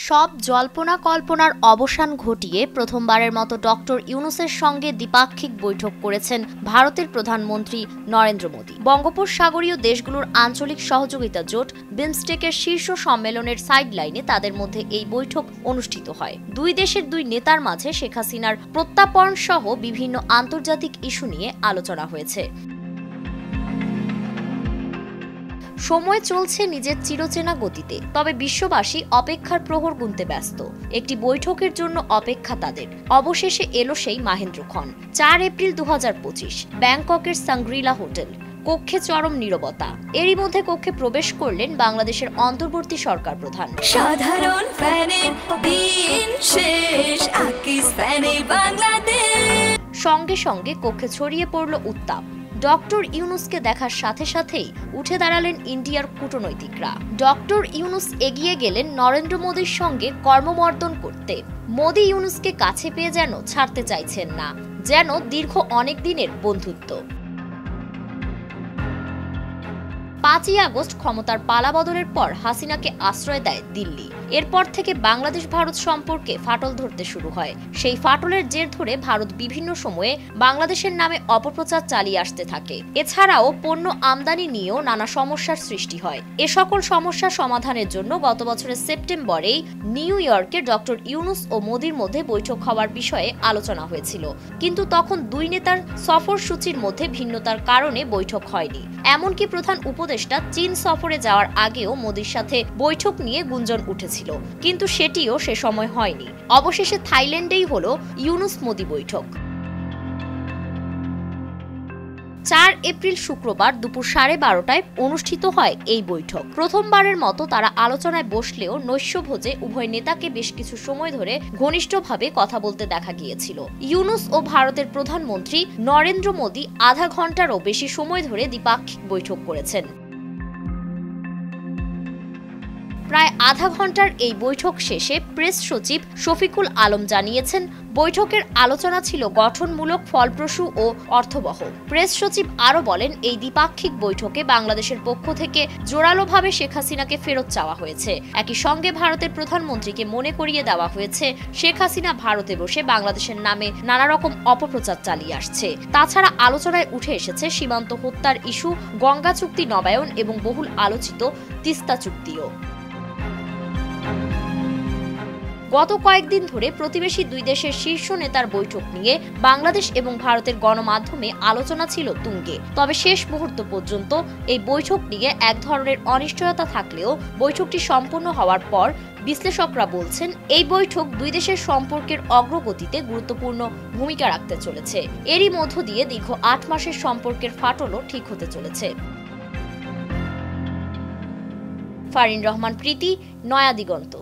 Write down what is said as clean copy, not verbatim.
সব জল্পনা কল্পনার অবসান ঘটিয়ে প্রথমবারের মতো ডক্টর ইউনূসের সঙ্গে দ্বিপাক্ষিক বৈঠক করেছেন ভারতের প্রধানমন্ত্রী নরেন্দ্র মোদী। বঙ্গোপসাগরীয় দেশগুলোর আঞ্চলিক সহযোগিতা জোট বিমস্টেকের শীর্ষ সম্মেলনের সাইডলাইনে তাদের মধ্যে এই বৈঠক অনুষ্ঠিত হয়। দুই দেশের দুই নেতার মাঝে শেখ হাসিনার প্রত্যাপন সহ বিভিন্ন আন্তর্জাতিক ইস্যু নিয়ে আলোচনা হয়েছে। সময় চলছে নিজের চিরচেনা গতিতে, তবে বিশ্ববাসী অপেক্ষার প্রহর গুনতে ব্যস্ত। একটি বৈঠকের জন্য অপেক্ষা তাদের। অবশেষে এলো সেই মাহেন্দ্রক্ষণ। 4 এপ্রিল 2025, ব্যাংককের সাংগ্রিলা হোটেল। কক্ষে চরম নীরবতা। এরই মধ্যে কক্ষে প্রবেশ করলেন বাংলাদেশের অন্তর্বর্তী সরকার প্রধান। সাধারণ ফ্যানের দিন শেষ, আকিস ফ্যানে বাংলাদেশ। সঙ্গে সঙ্গে কক্ষে ছড়িয়ে পড়ল উত্তাপ। ডক্টর ইউনূসকে দেখার সাথে সাথেই উঠে দাঁড়ালেন ইন্ডিয়ার কূটনৈতিকরা। ডক্টর ইউনূস এগিয়ে গেলেন নরেন্দ্র মোদীর সঙ্গে কর্মমর্দন করতে। মোদী ইউনূসকে কাছে পেয়ে যেন ছাড়তে চাইছেন না, যেন দীর্ঘ অনেক দিনের বন্ধুত্ব। 5ই আগস্ট ক্ষমতার পালাবদলের পর হাসিনাকে আশ্রয় দেয় দিল্লি। এরপর থেকে বাংলাদেশ ভারত সম্পর্কে ফাটল ধরতে শুরু হয়। সেই ফাটলের জের ধরে ভারত বিভিন্ন সময়ে বাংলাদেশের নামে অপপ্রচার চালিয়ে আসতে থাকে। এছাড়াও পণ্য আমদানি নিয়েও নানা সমস্যার সৃষ্টি হয়। এ সকল সমস্যা সমাধানের জন্য গত বছরের সেপ্টেম্বরেই নিউ ইয়র্কে ডক্টর ইউনূস ও মোদীর মধ্যে বৈঠক হওয়ার বিষয়ে আলোচনা হয়েছিল। কিন্তু তখন দুই নেতার সফরসূচির মধ্যে ভিন্নতার কারণে বৈঠক হয়নি। এমনকি প্রধান উপদেষ্টা চীন সফরে যাওয়ার আগেও মোদীর সাথে বৈঠক নিয়ে গুঞ্জন উঠেছিল, কিন্তু সেটিও সে সময় হয়নি। অবশেষে থাইল্যান্ডেই হলো ইউনূস মোদী বৈঠক। 4 এপ্রিল শুক্রবার দুপুর 12:30টায় অনুষ্ঠিত হয় এই বৈঠক। প্রথমবারের মতো তারা আলোচনায় বসলেও নৈশভোজে উভয় নেতাকে বেশ কিছু সময় ধরে ঘনিষ্ঠভাবে কথা বলতে দেখা গিয়েছিল। ইউনূস ও ভারতের প্রধানমন্ত্রী নরেন্দ্র মোদী আধা ঘন্টারও বেশি সময় ধরে দ্বিপাক্ষিক বৈঠক করেছেন। প্রায় আধা ঘন্টার এই বৈঠক শেষে প্রেস সচিব শফিকুল আলম জানিয়েছেন, বৈঠকের আলোচনা ছিল গঠনমূলক, ফলপ্রসূ ও অর্থবহ। প্রেস সচিব আরও বলেন, এই দ্বিপাক্ষিক বৈঠকে বাংলাদেশের পক্ষ থেকে জোরালোভাবে শেখ হাসিনাকে ফেরত চাওয়া হয়েছে। একই সঙ্গে ভারতের প্রধানমন্ত্রীকে মনে করিয়ে দেওয়া হয়েছে, শেখ হাসিনা ভারতে বসে বাংলাদেশের নামে নানা রকম অপপ্রচার চালিয়ে আসছে। তাছাড়া আলোচনায় উঠে এসেছে সীমান্ত হত্যার ইস্যু, গঙ্গা চুক্তি নবায়ন এবং বহুল আলোচিত তিস্তা চুক্তিও। গত কয়েকদিন ধরে প্রতিবেশী দুই দেশের শীর্ষ নেতার বৈঠক নিয়ে বাংলাদেশ এবং ভারতের গণমাধ্যমে আলোচনা ছিল তুঙ্গে। তবে শেষ মুহূর্ত পর্যন্ত এই বৈঠক নিয়ে এক ধরনের অনিশ্চয়তা থাকলেও বৈঠকটি সম্পন্ন হওয়ার পর বিশ্লেষকরা বলছেন, এই বৈঠক দুই দেশের সম্পর্কের অগ্রগতিতে গুরুত্বপূর্ণ ভূমিকা রাখতে চলেছে। এরই মধ্য দিয়ে দীর্ঘ 8 মাসের সম্পর্কের ফাটলও ঠিক হতে চলেছে। ফারিন রহমান প্রীতি, নয়া দিগন্ত।